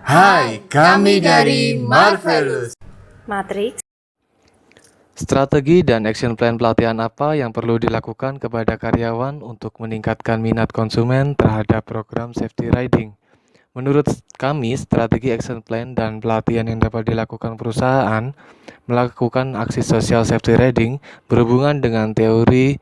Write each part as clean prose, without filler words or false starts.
Hai, kami dari Marvelous. Matrix. Strategi dan action plan pelatihan apa yang perlu dilakukan kepada karyawan untuk meningkatkan minat konsumen terhadap program safety riding? Menurut kami, strategi action plan dan pelatihan yang dapat dilakukan perusahaan melakukan aksi sosial safety riding berhubungan dengan teori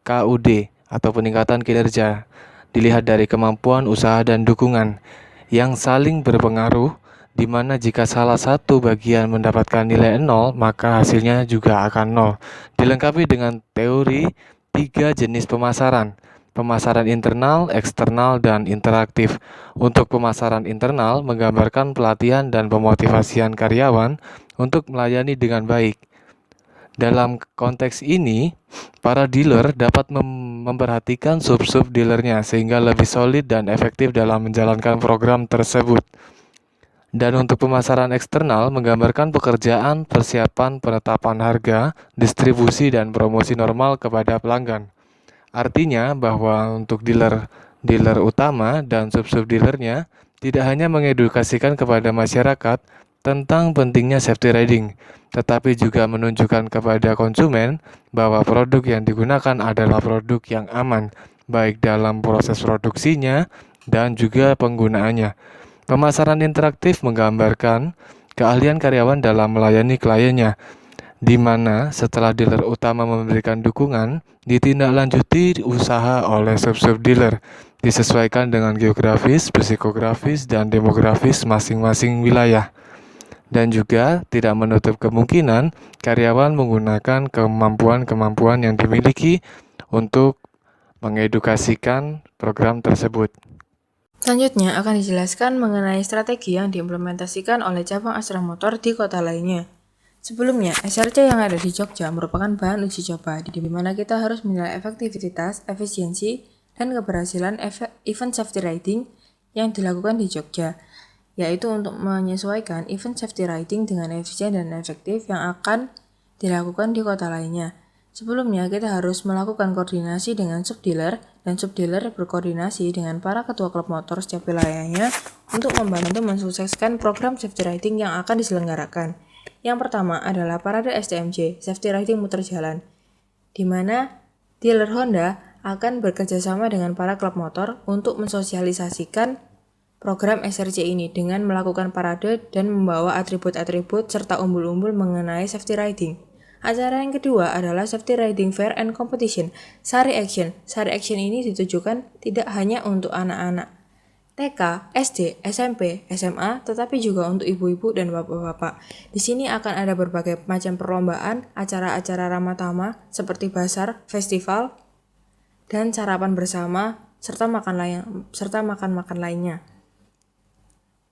KUD atau peningkatan kinerja. Dilihat dari kemampuan usaha dan dukungan yang saling berpengaruh, di mana jika salah satu bagian mendapatkan nilai 0, maka hasilnya juga akan 0. Dilengkapi dengan teori 3 jenis pemasaran. Pemasaran internal, eksternal, dan interaktif. Untuk pemasaran internal, menggambarkan pelatihan dan pemotivasian karyawan untuk melayani dengan baik. Dalam konteks ini, para dealer dapat memperhatikan sub-sub dealernya sehingga lebih solid dan efektif dalam menjalankan program tersebut. Dan untuk pemasaran eksternal, menggambarkan pekerjaan, persiapan, penetapan harga, distribusi, dan promosi normal kepada pelanggan. Artinya bahwa untuk dealer utama dan sub-sub dealernya tidak hanya mengedukasikan kepada masyarakat tentang pentingnya safety riding, tetapi juga menunjukkan kepada konsumen bahwa produk yang digunakan adalah produk yang aman, baik dalam proses produksinya dan juga penggunaannya. Pemasaran interaktif menggambarkan keahlian karyawan dalam melayani kliennya, di mana setelah dealer utama memberikan dukungan, ditindaklanjuti usaha oleh sub-sub dealer, disesuaikan dengan geografis, psikografis, dan demografis masing-masing wilayah. Dan juga tidak menutup kemungkinan karyawan menggunakan kemampuan-kemampuan yang dimiliki untuk mengedukasikan program tersebut. Selanjutnya akan dijelaskan mengenai strategi yang diimplementasikan oleh cabang Astra Motor di kota lainnya. Sebelumnya, SRC yang ada di Jogja merupakan bahan uji coba di mana kita harus menilai efektivitas, efisiensi, dan keberhasilan event safety riding yang dilakukan di Jogja, yaitu untuk menyesuaikan event safety riding dengan efisien dan efektif yang akan dilakukan di kota lainnya. Sebelumnya, kita harus melakukan koordinasi dengan subdealer dan subdealer berkoordinasi dengan para ketua klub motor setiap wilayahnya untuk membantu mensukseskan program safety riding yang akan diselenggarakan. Yang pertama adalah parade STMJ, Safety Riding Muter Jalan, di mana dealer Honda akan bekerjasama dengan para klub motor untuk mensosialisasikan program SRC ini dengan melakukan parade dan membawa atribut-atribut serta umbul-umbul mengenai safety riding. Acara yang kedua adalah Safety Riding Fair and Competition, Sari Action. Sari Action ini ditujukan tidak hanya untuk anak-anak TK, SD, SMP, SMA, tetapi juga untuk ibu-ibu dan bapak-bapak. Di sini akan ada berbagai macam perlombaan, acara-acara ramah tamah seperti bazar, festival, dan sarapan bersama serta makan-makan lainnya.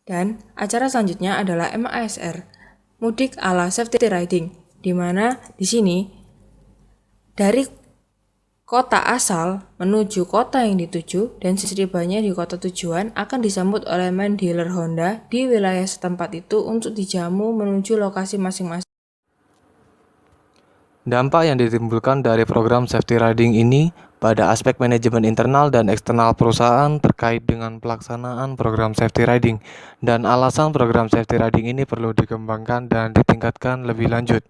Dan acara selanjutnya adalah MASR, Mudik ala Safety Riding, di mana di sini dari kota asal menuju kota yang dituju dan setibanya di kota tujuan akan disambut oleh main dealer Honda di wilayah setempat itu untuk dijamu menuju lokasi masing-masing. Dampak yang ditimbulkan dari program safety riding ini pada aspek manajemen internal dan eksternal perusahaan terkait dengan pelaksanaan program safety riding dan alasan program safety riding ini perlu dikembangkan dan ditingkatkan lebih lanjut.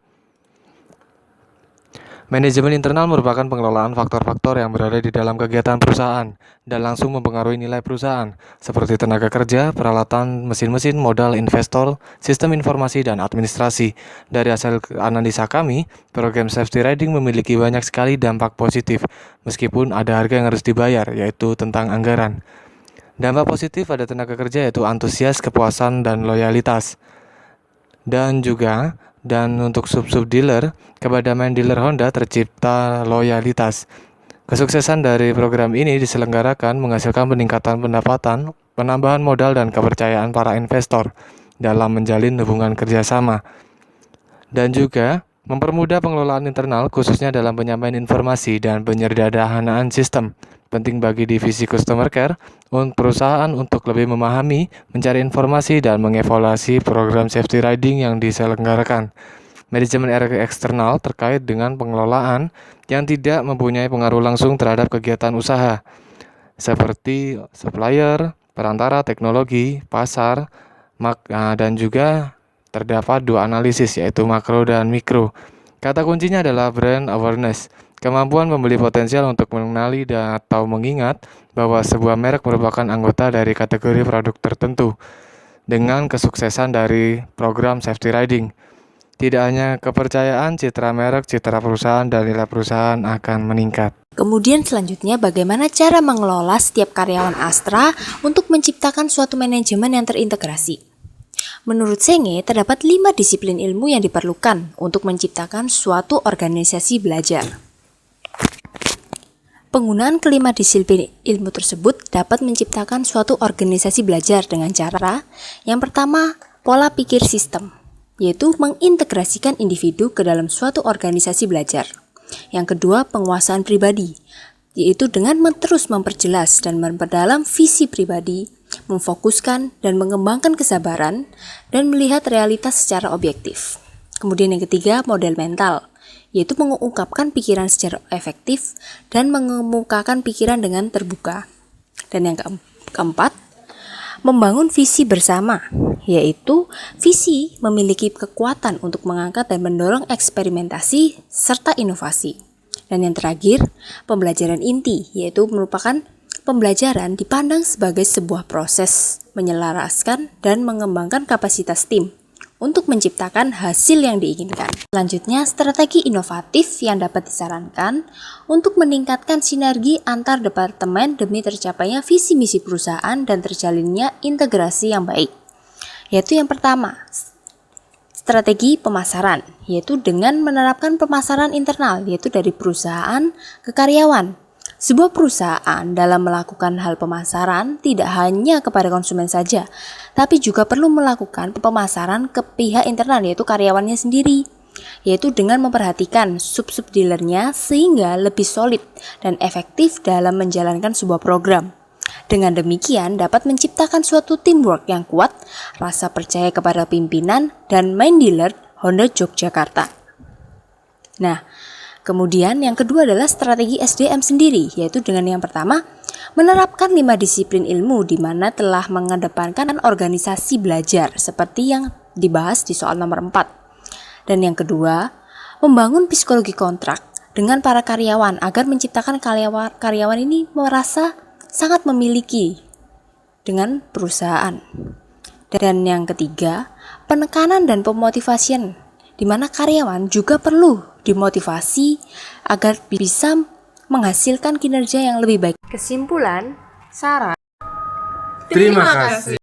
Manajemen internal merupakan pengelolaan faktor-faktor yang berada di dalam kegiatan perusahaan dan langsung mempengaruhi nilai perusahaan, seperti tenaga kerja, peralatan, mesin-mesin, modal, investor, sistem informasi, dan administrasi. Dari hasil analisa kami, program safety riding memiliki banyak sekali dampak positif, meskipun ada harga yang harus dibayar, yaitu tentang anggaran. Dampak positif pada tenaga kerja yaitu antusias, kepuasan, dan loyalitas. Dan untuk sub-sub dealer, kepada main dealer Honda tercipta loyalitas. Kesuksesan dari program ini diselenggarakan menghasilkan peningkatan pendapatan, penambahan modal dan kepercayaan para investor dalam menjalin hubungan kerjasama. Dan juga mempermudah pengelolaan internal khususnya dalam penyampaian informasi dan penyederhanaan sistem. Penting bagi divisi customer care perusahaan untuk lebih memahami, mencari informasi, dan mengevaluasi program safety riding yang diselenggarakan. Manajemen eksternal terkait dengan pengelolaan yang tidak mempunyai pengaruh langsung terhadap kegiatan usaha, seperti supplier, perantara teknologi, pasar, Dan juga terdapat dua analisis, yaitu makro dan mikro. Kata kuncinya adalah brand awareness, kemampuan membeli potensial untuk mengenali dan atau mengingat bahwa sebuah merek merupakan anggota dari kategori produk tertentu. Dengan kesuksesan dari program safety riding, tidak hanya kepercayaan, citra merek, citra perusahaan, dan nilai perusahaan akan meningkat. Kemudian selanjutnya bagaimana cara mengelola setiap karyawan Astra untuk menciptakan suatu manajemen yang terintegrasi. Menurut Senge, terdapat 5 disiplin ilmu yang diperlukan untuk menciptakan suatu organisasi belajar. Penggunaan kelima disiplin ilmu tersebut dapat menciptakan suatu organisasi belajar dengan cara yang pertama, pola pikir sistem, yaitu mengintegrasikan individu ke dalam suatu organisasi belajar. Yang kedua, penguasaan pribadi, yaitu dengan terus memperjelas dan memperdalam visi pribadi, memfokuskan dan mengembangkan kesabaran, dan melihat realitas secara objektif. Kemudian yang ketiga, model mental, yaitu mengungkapkan pikiran secara efektif dan mengemukakan pikiran dengan terbuka. Dan yang keempat, membangun visi bersama, yaitu visi memiliki kekuatan untuk mengangkat dan mendorong eksperimentasi serta inovasi. Dan yang terakhir, pembelajaran inti, yaitu merupakan pembelajaran dipandang sebagai sebuah proses menyelaraskan dan mengembangkan kapasitas tim untuk menciptakan hasil yang diinginkan. Selanjutnya, strategi inovatif yang dapat disarankan untuk meningkatkan sinergi antar departemen demi tercapainya visi misi perusahaan dan terjalinnya integrasi yang baik. Yaitu yang pertama, strategi pemasaran, yaitu dengan menerapkan pemasaran internal, yaitu dari perusahaan ke karyawan. Sebuah perusahaan dalam melakukan hal pemasaran tidak hanya kepada konsumen saja, tapi juga perlu melakukan pemasaran ke pihak internal, yaitu karyawannya sendiri, yaitu dengan memperhatikan sub-sub dealernya sehingga lebih solid dan efektif dalam menjalankan sebuah program. Dengan demikian dapat menciptakan suatu teamwork yang kuat, rasa percaya kepada pimpinan, dan main dealer Honda Yogyakarta. Nah, kemudian yang kedua adalah strategi SDM sendiri, yaitu dengan yang pertama, menerapkan 5 disiplin ilmu di mana telah mengedepankan organisasi belajar seperti yang dibahas di soal nomor 4. Dan yang kedua, membangun psikologi kontrak dengan para karyawan agar menciptakan karyawan ini merasa sangat memiliki dengan perusahaan. Dan yang ketiga, penekanan dan pemotivasian di mana karyawan juga perlu dimotivasi agar bisa menghasilkan kinerja yang lebih baik. Kesimpulan, saran. Terima kasih.